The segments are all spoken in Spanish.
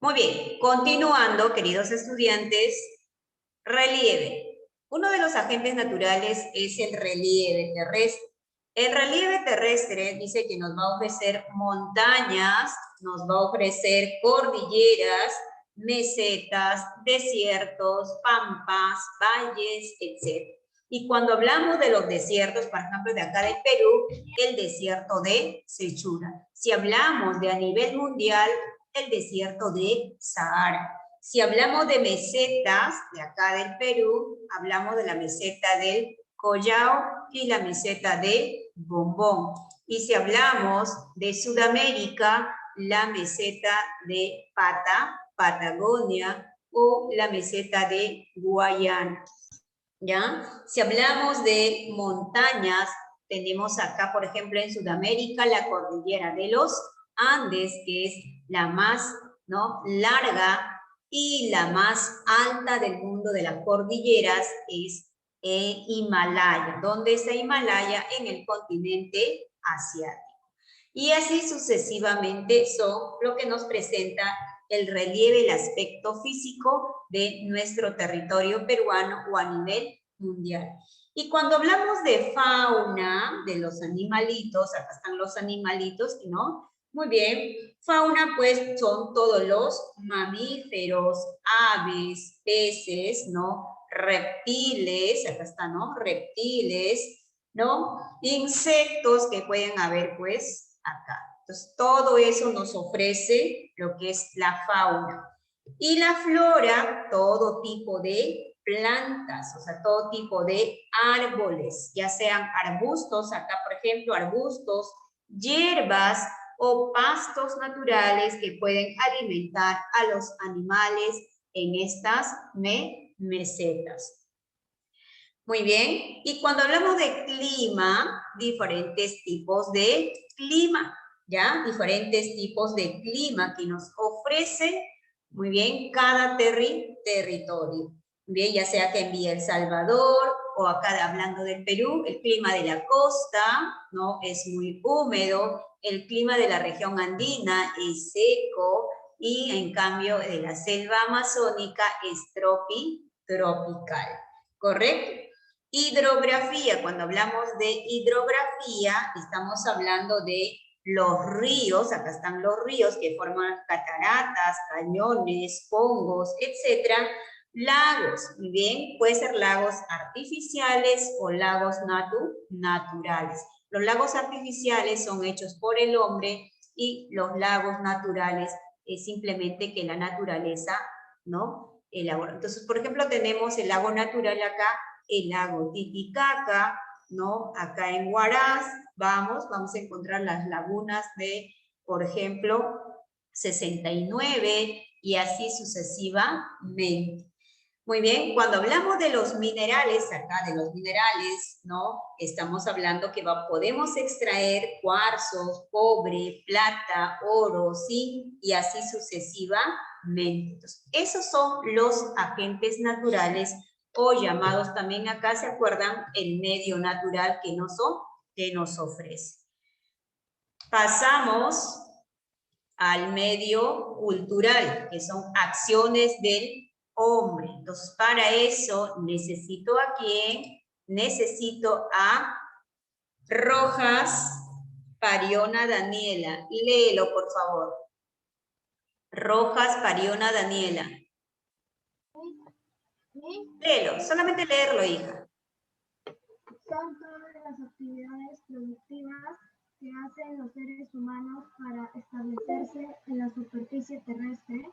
Muy bien, continuando, queridos estudiantes, relieve. Uno de los agentes naturales es el relieve terrestre. El relieve terrestre dice que nos va a ofrecer montañas, nos va a ofrecer cordilleras, mesetas, desiertos, pampas, valles, etc. Y cuando hablamos de los desiertos, por ejemplo, de acá del Perú, el desierto de Sechura. Si hablamos de a nivel mundial, el desierto de Sahara. Si hablamos de mesetas de acá del Perú, hablamos de la meseta del Collao y la meseta de Bombón. Y si hablamos de Sudamérica, la meseta de Patagonia o la meseta de Guayana. ¿Ya? Si hablamos de montañas, tenemos acá, por ejemplo, en Sudamérica, la cordillera de los Andes, que es la más, ¿no?, larga y la más alta del mundo de las cordilleras, es Himalaya. ¿Dónde está Himalaya? En el continente asiático. Y así sucesivamente son lo que nos presenta el relieve, el aspecto físico de nuestro territorio peruano o a nivel mundial. Y cuando hablamos de fauna, de los animalitos, acá están los animalitos, ¿no? Muy bien, fauna pues son todos los mamíferos, aves, peces, ¿no? Reptiles, acá está, ¿no? Reptiles, ¿no? Insectos que pueden haber pues acá. Entonces, todo eso nos ofrece lo que es la fauna. Y la flora, todo tipo de plantas, o sea, todo tipo de árboles, ya sean arbustos, acá por ejemplo, arbustos, hierbas o pastos naturales que pueden alimentar a los animales en estas mesetas. Muy bien, y cuando hablamos de clima, diferentes tipos de clima, ¿ya? Diferentes tipos de clima que nos ofrece, muy bien, cada territorio. Bien, ya sea que en Villa El Salvador o acá hablando del Perú, el clima de la costa, ¿no?, es muy húmedo, el clima de la región andina es seco y en cambio de la selva amazónica es tropical, ¿correcto? Hidrografía, cuando hablamos de hidrografía, estamos hablando de los ríos, acá están los ríos que forman cataratas, cañones, pongos, etcétera. Lagos, bien, puede ser lagos artificiales o lagos naturales. Los lagos artificiales son hechos por el hombre y los lagos naturales es simplemente que la naturaleza, ¿no?, elabora. Entonces, por ejemplo, tenemos el lago natural acá, el lago Titicaca, ¿no? Acá en Huaraz, vamos a encontrar las lagunas de, por ejemplo, 69 y así sucesivamente. Muy bien, cuando hablamos de los minerales, acá de los minerales, ¿no?, estamos hablando que podemos extraer cuarzos, cobre, plata, oro, zinc y así sucesivamente. Entonces, esos son los agentes naturales o llamados también acá, ¿se acuerdan? El medio natural que nos ofrece. Pasamos al medio cultural, que son acciones del hombre. Entonces, para eso necesito a quién, necesito a Rojas Pariona Daniela. Léelo, por favor. Rojas Pariona Daniela. Léelo, solamente leerlo, hija. Son todas las actividades productivas que hacen los seres humanos para establecerse en la superficie terrestre.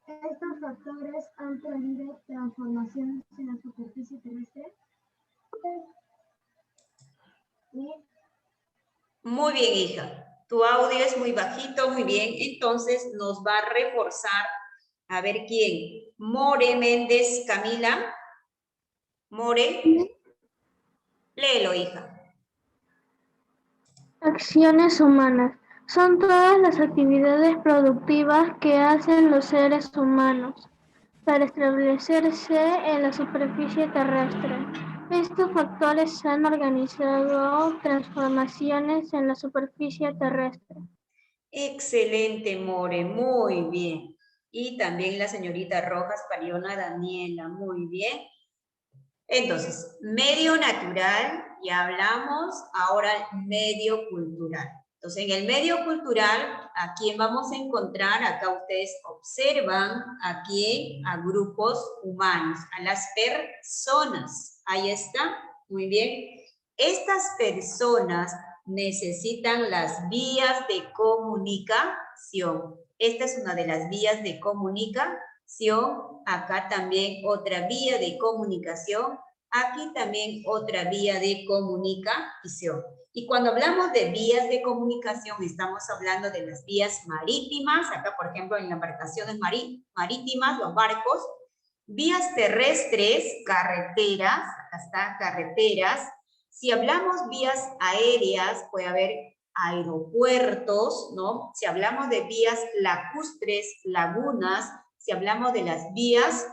Estos factores han traído transformaciones en la superficie terrestre. Muy bien, hija. Tu audio es muy bajito, muy bien. Entonces nos va a reforzar, a ver quién. More Méndez Camila. More. Léelo, hija. Acciones humanas. Son todas las actividades productivas que hacen los seres humanos para establecerse en la superficie terrestre. Estos factores han organizado transformaciones en la superficie terrestre. Excelente, More, muy bien. Y también la señorita Rojas, Pariona Daniela, muy bien. Entonces, medio natural, ya hablamos, ahora medio cultural. Entonces, en el medio cultural, ¿a quién vamos a encontrar? Acá ustedes observan, ¿a quién? A grupos humanos, a las personas. Ahí está, muy bien. Estas personas necesitan las vías de comunicación. Esta es una de las vías de comunicación. Acá también otra vía de comunicación, aquí también otra vía de comunicación. Y cuando hablamos de vías de comunicación, estamos hablando de las vías marítimas, acá por ejemplo en embarcaciones marítimas, los barcos, vías terrestres, carreteras, acá está, carreteras. Si hablamos vías aéreas, puede haber aeropuertos, ¿no? Si hablamos de vías lacustres, lagunas, si hablamos de las vías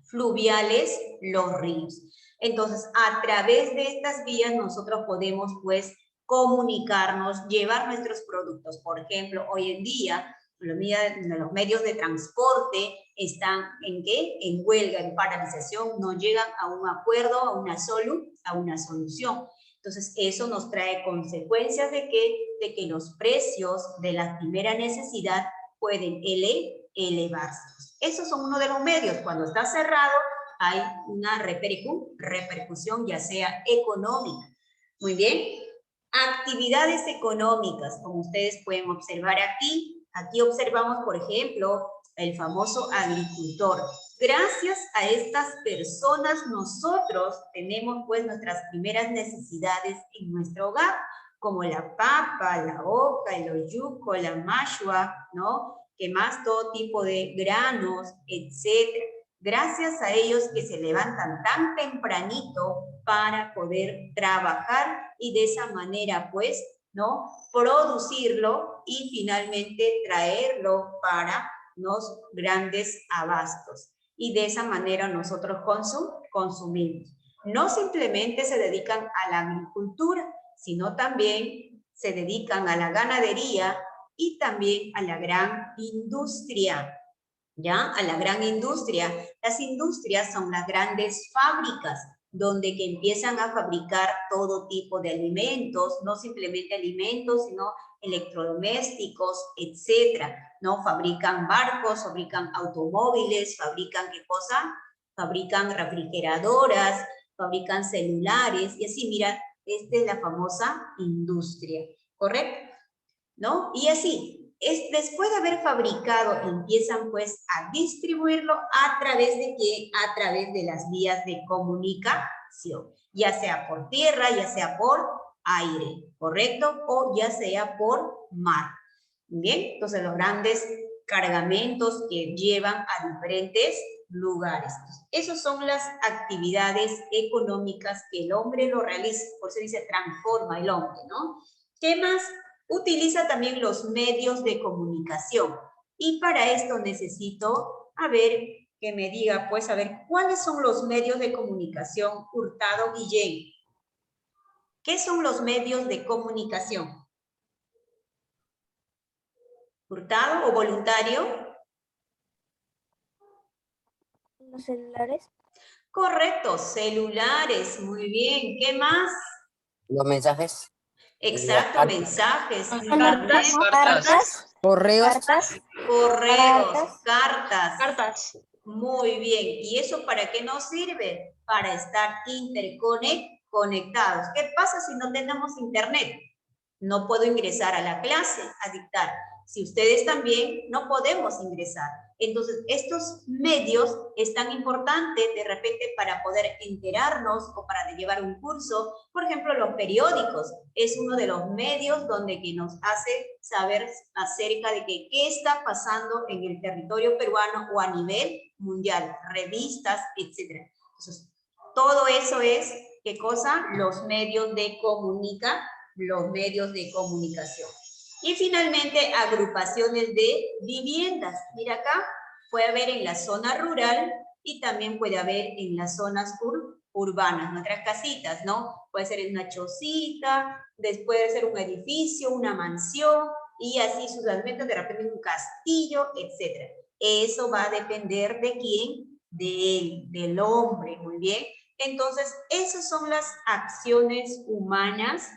fluviales, los ríos. Entonces, a través de estas vías nosotros podemos, pues, comunicarnos, llevar nuestros productos. Por ejemplo, hoy en día, los medios de transporte están ¿en qué? En huelga, en paralización, no llegan a un acuerdo, a una solución. Entonces, eso nos trae consecuencias de que los precios de la primera necesidad pueden elevarse. Esos son uno de los medios. Cuando está cerrado, hay una repercusión, ya sea económica. Muy bien. Actividades económicas, como ustedes pueden observar aquí. Aquí observamos, por ejemplo, el famoso agricultor. Gracias a estas personas, nosotros tenemos pues nuestras primeras necesidades en nuestro hogar, como la papa, la oca, el oyuco, la mashua, ¿no? Que más todo tipo de granos, etcétera. Gracias a ellos que se levantan tan tempranito para poder trabajar y de esa manera, pues, ¿no? Producirlo y finalmente traerlo para los grandes abastos. Y de esa manera nosotros consumimos. No simplemente se dedican a la agricultura, sino también se dedican a la ganadería y también a la gran industria, ¿ya? A la gran industria. Las industrias son las grandes fábricas donde que empiezan a fabricar todo tipo de alimentos, no simplemente alimentos, sino electrodomésticos, etcétera, ¿no? Fabrican barcos, fabrican automóviles, fabrican ¿qué cosa? Fabrican refrigeradoras, fabrican celulares, y así, mira, esta es la famosa industria, ¿correcto? ¿No? Y así, después de haber fabricado, empiezan pues a distribuirlo a través de ¿qué? A través de las vías de comunicación, ya sea por tierra, ya sea por aire, ¿correcto? O ya sea por mar. Bien, entonces los grandes cargamentos que llevan a diferentes lugares. Esas son las actividades económicas que el hombre lo realiza, por eso dice transforma el hombre, ¿no? ¿Qué más? Utiliza también los medios de comunicación. Y para esto necesito, a ver, que me diga, pues, a ver, ¿cuáles son los medios de comunicación, Hurtado Guillén? ¿Qué son los medios de comunicación? ¿Hurtado o voluntario? Los celulares. Correcto, celulares, muy bien. ¿Qué más? Los mensajes. Exacto, mensajes, Cartas. Correos. correos, cartas. Muy bien. ¿Y eso para qué nos sirve? Para estar interconectados. ¿Qué pasa si no tenemos internet? No puedo ingresar a la clase a dictar. Si ustedes también, no podemos ingresar. Entonces, estos medios es tan importante de repente para poder enterarnos o para llevar un curso. Por ejemplo, los periódicos es uno de los medios donde que nos hace saber acerca de qué está pasando en el territorio peruano o a nivel mundial, revistas, etc. Entonces, todo eso es, ¿qué cosa? Los medios de comunicación. Y finalmente, agrupaciones de viviendas. Mira acá, puede haber en la zona rural y también puede haber en las zonas urbanas, nuestras casitas, ¿no? Puede ser en una chocita, después puede ser un edificio, una mansión, y así sucesivamente, de repente un castillo, etc. Eso va a depender de quién, de él, del hombre, muy bien. Entonces, esas son las acciones humanas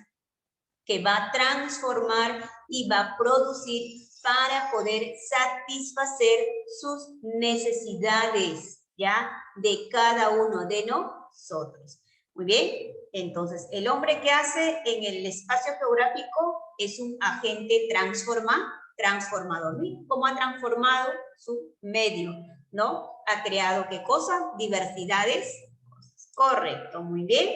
que va a transformar y va a producir para poder satisfacer sus necesidades, ¿ya? De cada uno de nosotros. Muy bien, entonces el hombre que hace en el espacio geográfico es un agente transformador. ¿Cómo ha transformado su medio? ¿No? Ha creado ¿qué cosa? Diversidades. Correcto, muy bien.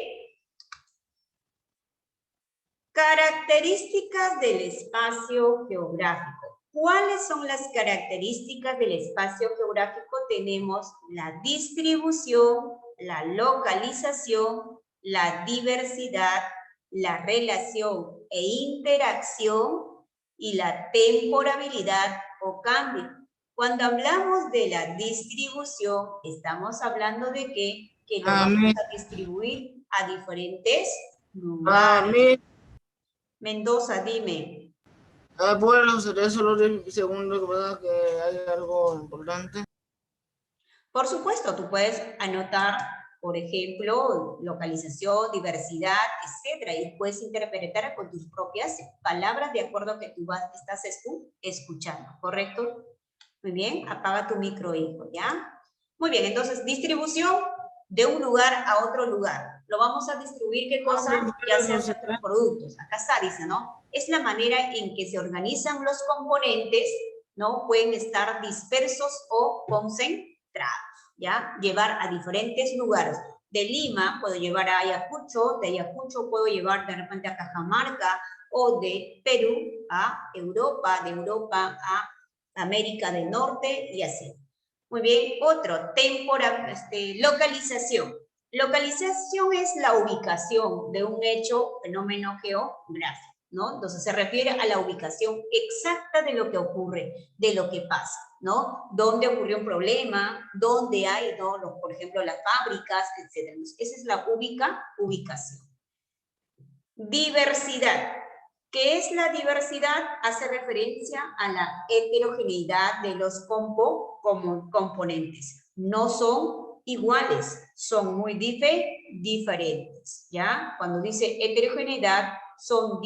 Características del espacio geográfico. ¿Cuáles son las características del espacio geográfico? Tenemos la distribución, la localización, la diversidad, la relación e interacción y la temporalidad o cambio. Cuando hablamos de la distribución, estamos hablando de que lo vamos a distribuir a diferentes lugares. Mendoza, dime. Bueno, sería solo 10 segundos, ¿verdad? Que hay algo importante. Por supuesto, tú puedes anotar, por ejemplo, localización, diversidad, etcétera, y puedes interpretar con tus propias palabras de acuerdo a que tú estás escuchando, ¿correcto? Muy bien, apaga tu micro, hijo, ¿ya? Muy bien, entonces, distribución de un lugar a otro lugar. Lo vamos a distribuir, ¿qué cosa? Ya sean nuestros productos. Acá está, dice, ¿no? Es la manera en que se organizan los componentes, ¿no? Pueden estar dispersos o concentrados, ¿ya? Llevar a diferentes lugares. De Lima puedo llevar a Ayacucho, de Ayacucho puedo llevar de repente a Cajamarca, o de Perú a Europa, de Europa a América del Norte y así. Muy bien, otro, localización. Localización es la ubicación de un hecho, fenómeno geográfico, ¿no? Entonces se refiere a la ubicación exacta de lo que ocurre, de lo que pasa, ¿no? Dónde ocurrió un problema, dónde hay, ¿no? Por ejemplo, las fábricas, etc. Esa es la ubicación. Diversidad. ¿Qué es la diversidad? Hace referencia a la heterogeneidad de los componentes. No son iguales, son muy diferentes, ¿ya? Cuando dice heterogeneidad, son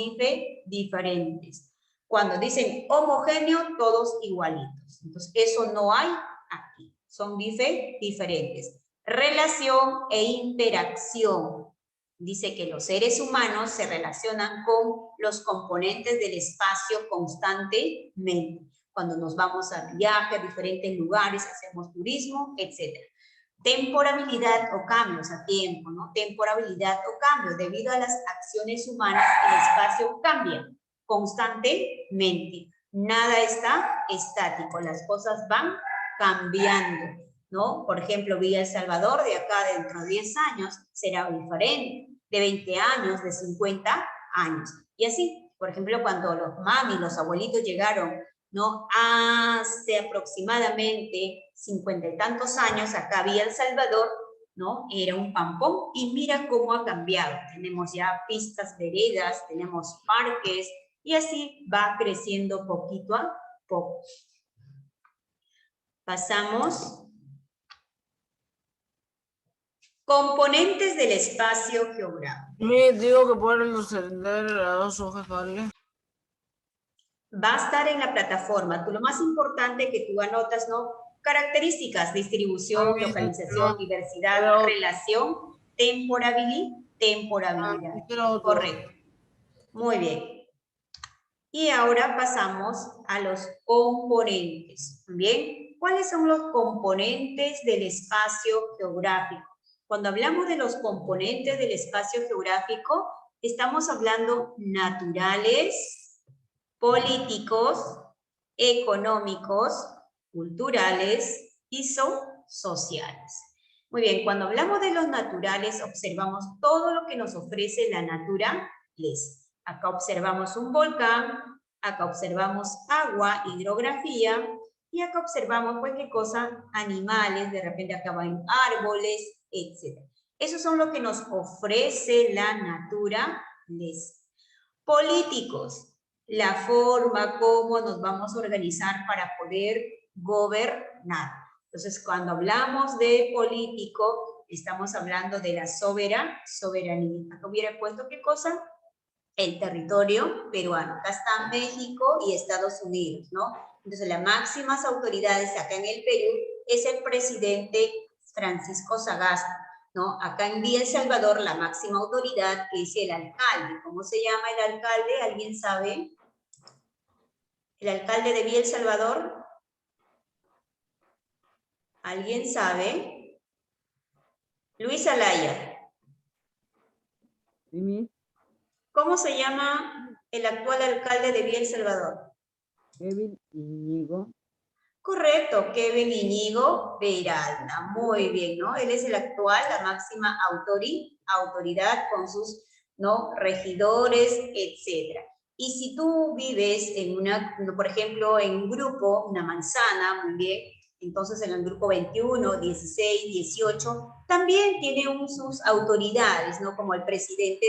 diferentes. Cuando dicen homogéneo, todos igualitos. Entonces, eso no hay aquí, son diferentes. Relación e interacción. Dice que los seres humanos se relacionan con los componentes del espacio constantemente. Cuando nos vamos a viaje a diferentes lugares, hacemos turismo, etc. Temporalidad o cambios a tiempo, ¿no? Temporalidad o cambios. Debido a las acciones humanas, el espacio cambia constantemente. Nada está estático, las cosas van cambiando, ¿no? Por ejemplo, Villa El Salvador de acá dentro de 10 años será diferente, de 20 años, de 50 años. Y así, por ejemplo, cuando los mami, los abuelitos llegaron, ¿no? Hace aproximadamente 50 y tantos años, acá Villa El Salvador, ¿no? Era un pampón y mira cómo ha cambiado. Tenemos ya pistas, veredas, tenemos parques y así va creciendo poquito a poco. Pasamos. Componentes del espacio geográfico. Me digo que pueden encender las 2 hojas, ¿vale? Va a estar en la plataforma. Lo más importante que tú anotas, ¿no? Características, distribución, localización, diversidad, relación, temporalidad. Correcto. Muy bien. Y ahora pasamos a los componentes. Bien, ¿cuáles son los componentes del espacio geográfico? Cuando hablamos de los componentes del espacio geográfico, estamos hablando naturales, políticos, económicos, culturales y sociales. Muy bien, cuando hablamos de los naturales, observamos todo lo que nos ofrece la naturaleza. Acá observamos un volcán, acá observamos agua, hidrografía, y acá observamos cualquier cosa, animales, de repente acá van árboles, etc. Esos son lo que nos ofrece la naturaleza. Políticos. la forma como nos vamos a organizar para poder gobernar. Entonces, cuando hablamos de político, estamos hablando de la soberanía. Acá hubiera puesto, ¿qué cosa? El territorio peruano. Acá está México y Estados Unidos, ¿no? Entonces, las máximas autoridades acá en el Perú es el presidente Francisco Sagasti, ¿no? Acá en El Salvador, la máxima autoridad es el alcalde. ¿Cómo se llama el alcalde? ¿Alguien sabe? ¿El alcalde de El Salvador? ¿Alguien sabe? Luis Alaya. Sí, ¿Cómo se llama el actual alcalde de El Salvador? Kevin Íñigo. Correcto, Kevin Íñigo Peralta. Muy bien, ¿no? Él es el actual, la máxima autoridad con sus, ¿no?, regidores, etc. Y si tú vives en una, por ejemplo, en un grupo, una manzana, muy bien, entonces en el grupo 21, 16, 18, también tiene sus autoridades, ¿no? Como el presidente,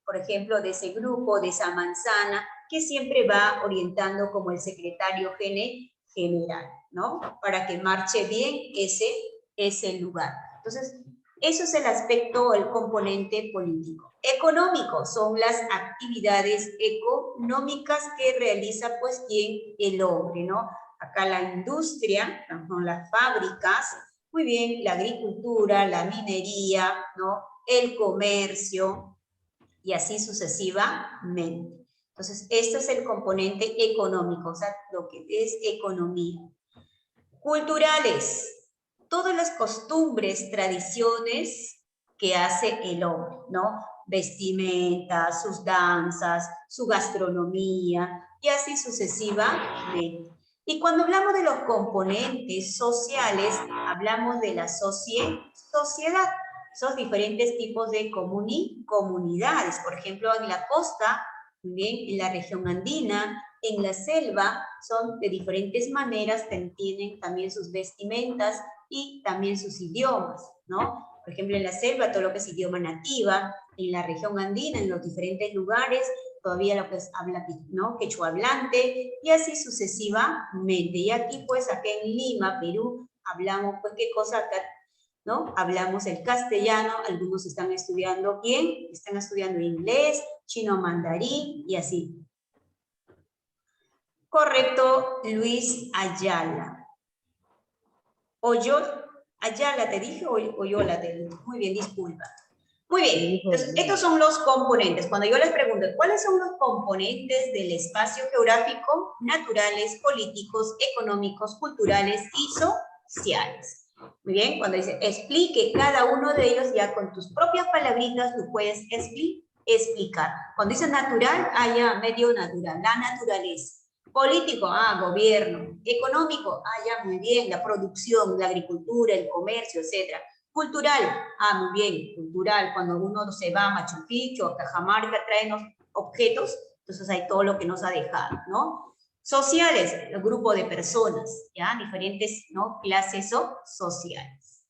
por ejemplo, de ese grupo, de esa manzana, que siempre va orientando como el secretario general, ¿no? Para que marche bien ese lugar. Entonces, eso es el aspecto, el componente político. Económico son las actividades económicas que realiza, pues, ¿quién? El hombre, ¿no? Acá la industria, ¿no?, las fábricas, muy bien, la agricultura, la minería, ¿no?, el comercio, y así sucesivamente. Entonces, este es el componente económico, o sea, lo que es economía. Culturales, todas las costumbres, tradiciones que hace el hombre, ¿no? Vestimenta, sus danzas, su gastronomía, y así sucesivamente. Y cuando hablamos de los componentes sociales, hablamos de la sociedad. Son diferentes tipos de comunidades. Por ejemplo, en la costa, bien, en la región andina, en la selva, son de diferentes maneras, tienen también sus vestimentas y también sus idiomas, ¿no? Por ejemplo, en la selva, todo lo que es idioma nativa, en la región andina, en los diferentes lugares, todavía lo que es habla, ¿no?, quechua hablante, y así sucesivamente. Y aquí, pues, acá en Lima, Perú, hablamos, pues, ¿qué cosa acá? ¿No? Hablamos el castellano, algunos están estudiando bien, están estudiando inglés, chino mandarín y así. Correcto, Luis Ayala. O yo, Ayala te dije o yo la te dije. Muy bien, disculpa. Muy bien, entonces estos son los componentes. Cuando yo les pregunto, ¿cuáles son los componentes del espacio geográfico? Naturales, políticos, económicos, culturales y sociales. Muy bien, cuando dice explique cada uno de ellos, ya con tus propias palabritas tú puedes explicar. Cuando dice natural, ya medio natural, la naturaleza. Político, gobierno. Económico, ya muy bien, la producción, la agricultura, el comercio, etc. Cultural, muy bien, cultural, cuando uno se va a Machu Picchu, a Cajamarca, trae objetos, entonces hay todo lo que nos ha dejado, ¿no? Sociales, el grupo de personas, ¿ya? Diferentes, ¿no?, clases sociales.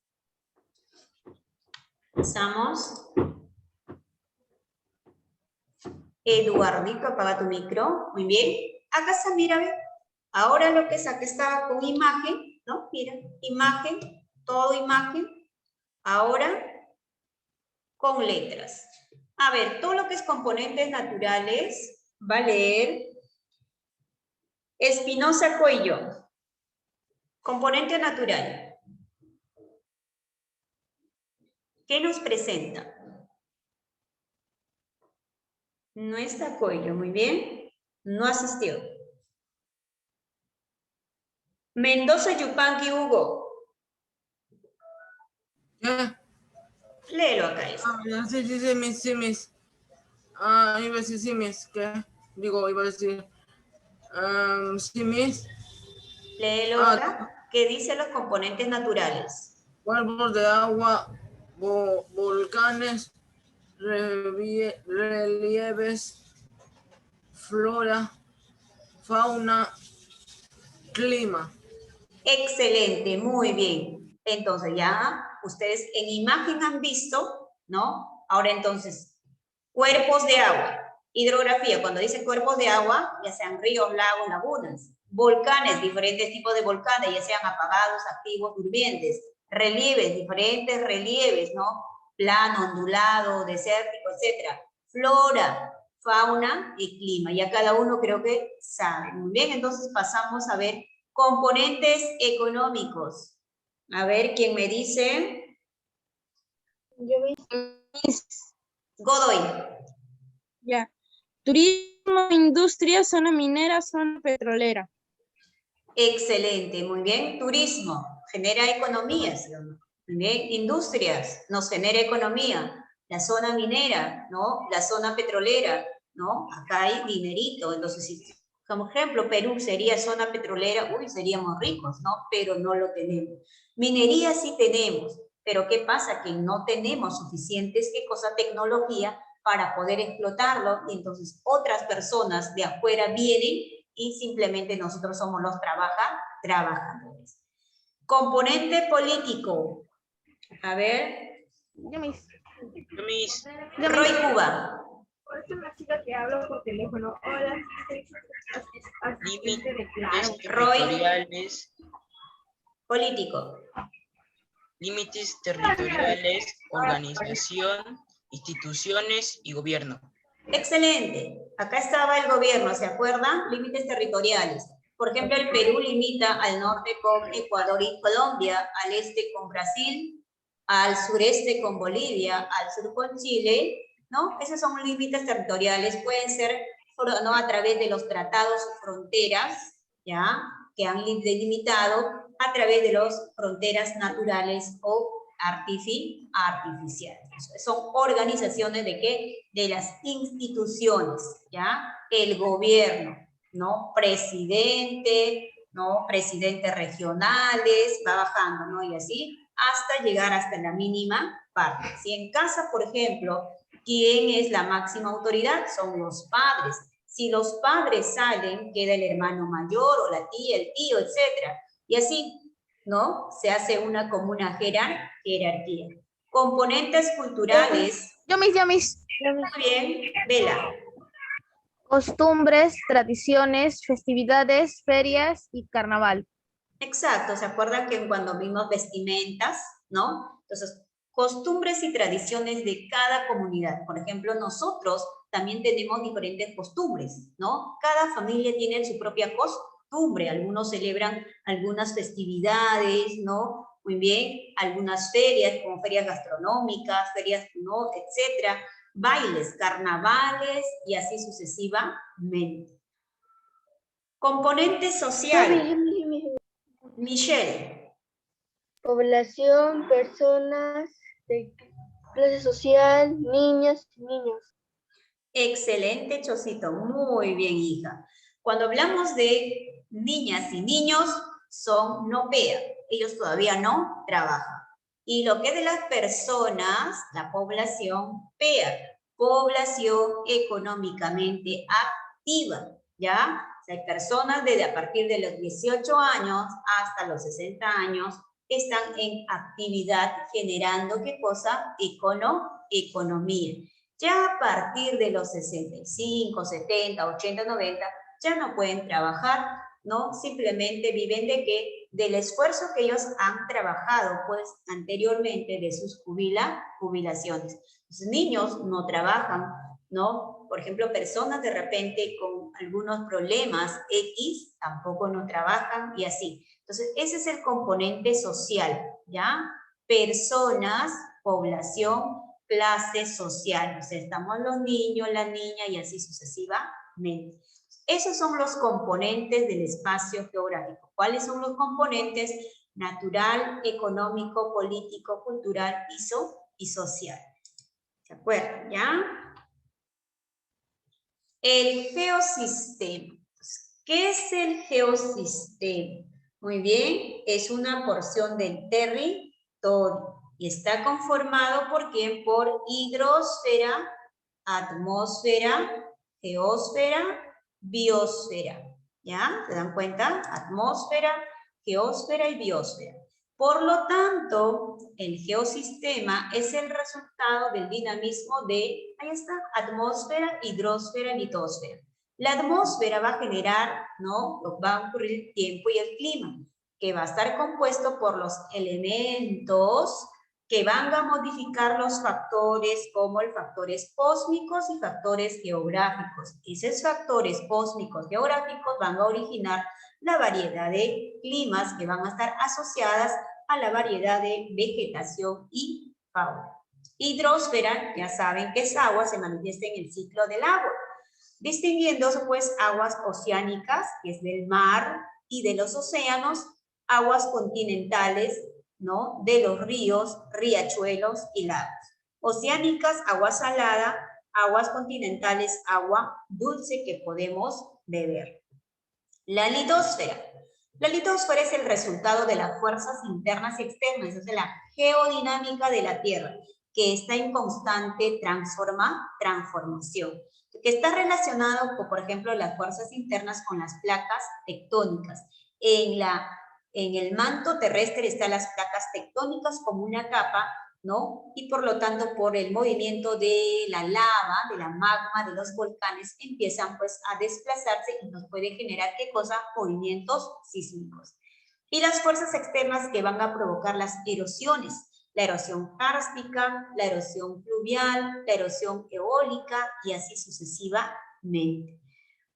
Pasamos. Eduardito, apaga tu micro. Muy bien. Acá está, mira, ve. Ahora lo que saca estaba con imagen, ¿no? Mira, imagen, todo imagen. Ahora con letras. A ver, todo lo que es componentes naturales va a leer Espinosa Cuello. Componente natural. ¿Qué nos presenta? No está Cuello, muy bien. No asistió. Mendoza Yupanqui Hugo. ¿Qué? Léelo acá. Sí, mis. Iba a decir sí, mis. ¿Qué? Digo, iba a decir. Sí, mis. Léelo acá. ¿Qué dice los componentes naturales? Cuerpos de agua, volcanes, relieves, flora, fauna, clima. Excelente, muy bien. Entonces ya ustedes en imagen han visto, ¿no? Ahora entonces, cuerpos de agua. Hidrografía, cuando dice cuerpos de agua, ya sean ríos, lagos, lagunas. Volcanes, diferentes tipos de volcanes, ya sean apagados, activos, durmientes. Relieves, diferentes relieves, ¿no? Plano, ondulado, desértico, etc. Flora, fauna y clima. Ya cada uno creo que sabe. Muy bien, entonces pasamos a ver componentes económicos. A ver, ¿quién me dice? Godoy. Ya. Turismo, industria, zona minera, zona petrolera. Excelente, muy bien. Turismo, genera economía, ¿sí o no? Muy bien. Industrias, nos genera economía. La zona minera, ¿no? La zona petrolera, ¿no? Acá hay dinerito, entonces, si, como ejemplo, Perú sería zona petrolera, uy, seríamos ricos, ¿no? Pero no lo tenemos. Minería sí tenemos, pero ¿qué pasa? Que no tenemos suficientes, ¿qué cosa? Tecnología para poder explotarlo, y entonces otras personas de afuera vienen y simplemente nosotros somos los trabajadores. Componente político. A ver. Roy Cuba. Una chica que habla por teléfono. Hola, Límites Roy. territoriales. Político. Límites territoriales, organización, instituciones y gobierno. Excelente. Acá estaba el gobierno, ¿se acuerdan? Límites territoriales. Por ejemplo, el Perú limita al norte con Ecuador y Colombia, al este con Brasil, al sureste con Bolivia, al sur con Chile, ¿no? Esos son límites territoriales, pueden ser, ¿no?, a través de los tratados o fronteras, ¿ya?, que han delimitado a través de las fronteras naturales o artificiales. Son organizaciones de ¿qué? De las instituciones, ¿ya? El gobierno, ¿no? Presidente, ¿no? Presidentes regionales, va bajando, ¿no? Y así, hasta llegar hasta la mínima parte. Si en casa, por ejemplo, ¿quién es la máxima autoridad? Son los padres. Si los padres salen, queda el hermano mayor o la tía, el tío, etc. Y así, ¿no? Se hace una como una jerarquía. Componentes culturales. Yo mis. Muy bien, Vela. Costumbres, tradiciones, festividades, ferias y carnaval. Exacto, ¿se acuerdan que cuando vimos vestimentas, ¿no? Entonces, costumbres y tradiciones de cada comunidad. Por ejemplo, nosotros también tenemos diferentes costumbres, ¿no? Cada familia tiene su propia costumbre. Algunos celebran algunas festividades, ¿no? Muy bien, algunas ferias, como ferias gastronómicas, ferias, ¿no?, etcétera. Bailes, carnavales y así sucesivamente. Componente social. Michelle. Población, personas de clase social, niñas y niños. Excelente, Chocito. Muy bien, hija. Cuando hablamos de niñas y niños, son no PEA. Ellos todavía no trabajan. Y lo que es de las personas, la población PEA, población económicamente activa, ¿ya? O sea, hay personas desde a partir de los 18 años hasta los 60 años están en actividad generando, ¿qué cosa? Economía. Ya a partir de los 65, 70, 80, 90, ya no pueden trabajar, ¿no? Simplemente viven de qué? Del esfuerzo que ellos han trabajado, pues, anteriormente de sus jubilaciones. Los niños no trabajan, ¿no? Por ejemplo, personas de repente con algunos problemas X tampoco no trabajan y así. Entonces, ese es el componente social, ¿ya? Personas, población, clase social. O sea, estamos los niños, la niña y así sucesivamente. Esos son los componentes del espacio geográfico. ¿Cuáles son los componentes? Natural, económico, político, cultural y social. ¿Se acuerdan, ya? El geosistema. ¿Qué es el geosistema? Muy bien, es una porción del territorio y está conformado ¿por quién? Por hidrosfera, atmósfera, geósfera, biosfera. ¿Ya? ¿Se dan cuenta? Atmósfera, geósfera y biosfera. Por lo tanto, el geosistema es el resultado del dinamismo de, ahí está, atmósfera, hidrosfera, litosfera. La atmósfera va a generar, ¿no? Va a ocurrir el tiempo y el clima, que va a estar compuesto por los elementos que van a modificar los factores como los factores cósmicos y factores geográficos. Esos factores cósmicos geográficos van a originar la variedad de climas que van a estar asociadas a la variedad de vegetación y fauna. Hidrosfera, ya saben que es agua, se manifiesta en el ciclo del agua, distinguiendo pues aguas oceánicas, que es del mar y de los océanos, aguas continentales, ¿no? De los ríos, riachuelos y lagos. Oceánicas, agua salada, aguas continentales, agua dulce que podemos beber. La litosfera. La litosfera es el resultado de las fuerzas internas y externas, es de la geodinámica de la Tierra, que está en constante transformación, que está relacionado con, por ejemplo, las fuerzas internas con las placas tectónicas. En el manto terrestre están las placas tectónicas como una capa, ¿no? Y por lo tanto, por el movimiento de la lava, de la magma, de los volcanes, empiezan pues a desplazarse y nos puede generar, ¿qué cosa? Movimientos sísmicos. Y las fuerzas externas que van a provocar las erosiones, la erosión kárstica, la erosión pluvial, la erosión eólica y así sucesivamente.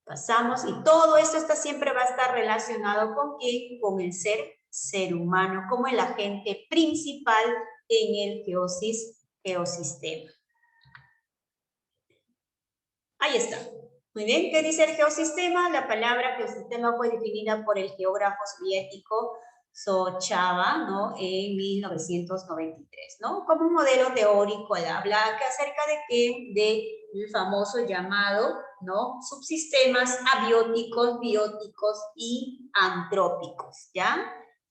Pasamos, y todo esto siempre va a estar relacionado con ¿qué? Con el ser humano, como el agente principal en el geosistema. Ahí está. Muy bien, ¿qué dice el geosistema? La palabra geosistema fue definida por el geógrafo soviético Sochava, ¿no? En 1993, ¿no? Como un modelo teórico, habla acerca de qué, del famoso llamado, ¿no? Subsistemas abióticos, bióticos y antrópicos, ¿ya?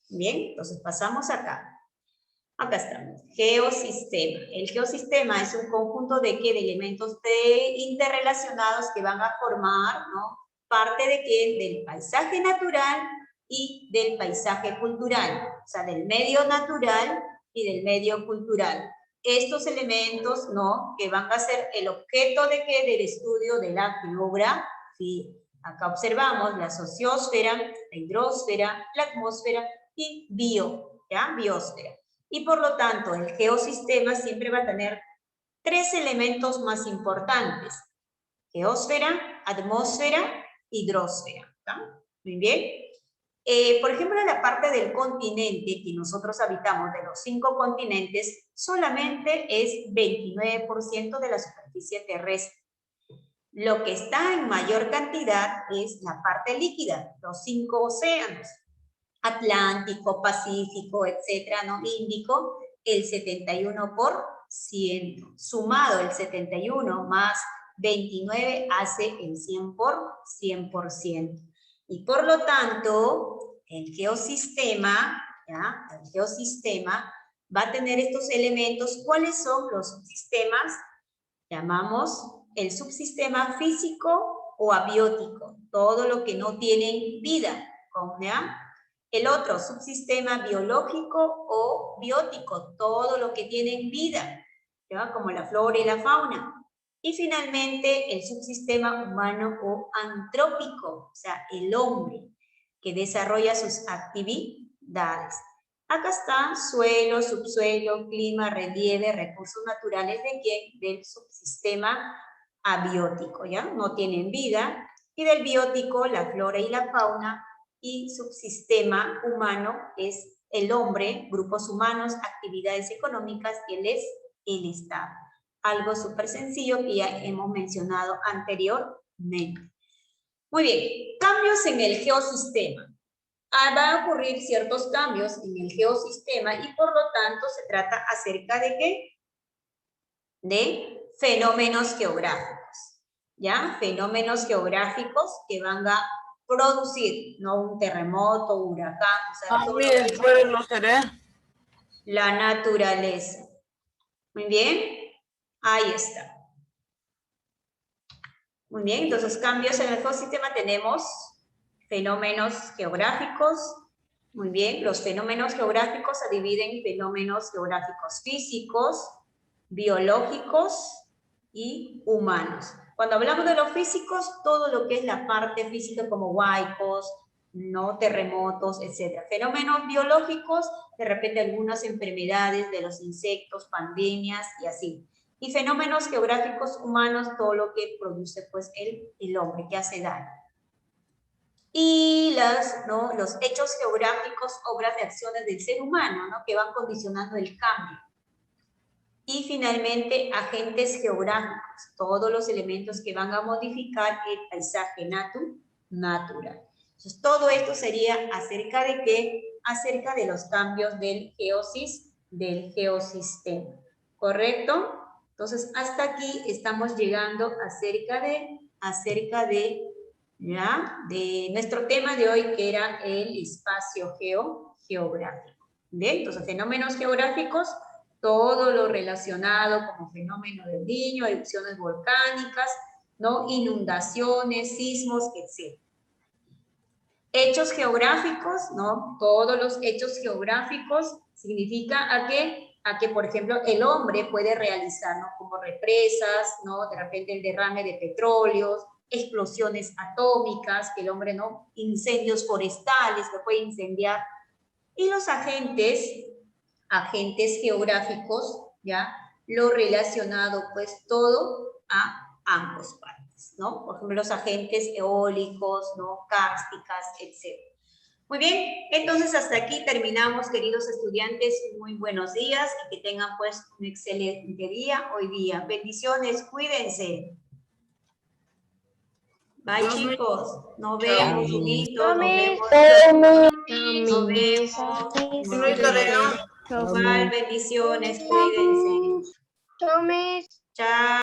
Bien, entonces pasamos acá. Acá estamos, geosistema. El geosistema es un conjunto de elementos interrelacionados que van a formar, ¿no? Parte de qué, del paisaje natural y del paisaje cultural, o sea, del medio natural y del medio cultural. Estos elementos, ¿no? Que van a ser el objeto de qué, del estudio de la geografía. Acá observamos la sociosfera, la hidrosfera, la atmósfera y biosfera. Y por lo tanto, el geosistema siempre va a tener tres elementos más importantes: geósfera, atmósfera, hidrosfera. ¿Está? Muy bien. Por ejemplo, en la parte del continente que nosotros habitamos, de los 5 continentes, solamente es 29% de la superficie terrestre. Lo que está en mayor cantidad es la parte líquida, los 5 océanos. Atlántico, Pacífico, etcétera, ¿no? Índico, el 71%. Sumado el 71 más 29 hace el 100%. Y por lo tanto, el geosistema, ¿ya? El geosistema va a tener estos elementos. ¿Cuáles son los subsistemas? Llamamos el subsistema físico o abiótico, todo lo que no tiene vida, ¿ya? El otro, subsistema biológico o biótico, todo lo que tiene vida, ¿ya? Como la flora y la fauna. Y finalmente, el subsistema humano o antrópico, o sea, el hombre, que desarrolla sus actividades. Acá está suelo, subsuelo, clima, relieve, recursos naturales ¿de quién? Del subsistema abiótico, ¿ya? No tienen vida. Y del biótico, la flora y la fauna. Y subsistema humano es el hombre, grupos humanos, actividades económicas, y él es el Estado. Algo súper sencillo que ya hemos mencionado anteriormente. Muy bien, cambios en el geosistema. Va a ocurrir ciertos cambios en el geosistema y por lo tanto se trata acerca de ¿qué? De fenómenos geográficos, ¿ya? Fenómenos geográficos que van a producir, no un terremoto, un huracán, o sea, Bien, después lo seré. la naturaleza. Muy bien, ahí está. Muy bien, entonces cambios en el geosistema tenemos fenómenos geográficos, Muy bien, los fenómenos geográficos se dividen en fenómenos geográficos físicos, biológicos y humanos. Cuando hablamos de los físicos, todo lo que es la parte física como huaicos, ¿no? Terremotos, etc. Fenómenos biológicos, de repente algunas enfermedades de los insectos, pandemias y así. Y fenómenos geográficos humanos, todo lo que produce pues el hombre, que hace daño. Y los hechos geográficos, obras de acciones del ser humano, ¿no? Que van condicionando el cambio. Y finalmente, agentes geográficos, todos los elementos que van a modificar el paisaje natural. Entonces, todo esto sería acerca de qué, acerca de los cambios del geosistema, ¿correcto? Entonces, hasta aquí estamos llegando acerca de nuestro tema de hoy, que era el espacio geográfico. ¿Bien? Entonces, fenómenos geográficos, todo lo relacionado como fenómeno del Niño, erupciones volcánicas, ¿no? Inundaciones, sismos, etc. Hechos geográficos, ¿no? Todos los hechos geográficos significa a que, por ejemplo, el hombre puede realizar, ¿no? Como represas, ¿no? De repente el derrame de petróleos, explosiones atómicas, que el hombre, ¿no? Incendios forestales, que puede incendiar. Y los agentes geográficos, ¿ya? Lo relacionado, pues, todo a ambos partes, ¿no? Por ejemplo, los agentes eólicos, ¿no? Cársticas, etc. Muy bien, entonces hasta aquí terminamos, queridos estudiantes. Muy buenos días y que tengan, pues, un excelente día hoy día. Bendiciones, cuídense. Bye, chicos. Nos vemos, Junito. Nos vemos. Nos vemos. No hay tarea. Igual, bendiciones, cuídense. Chao, Miss. Chao.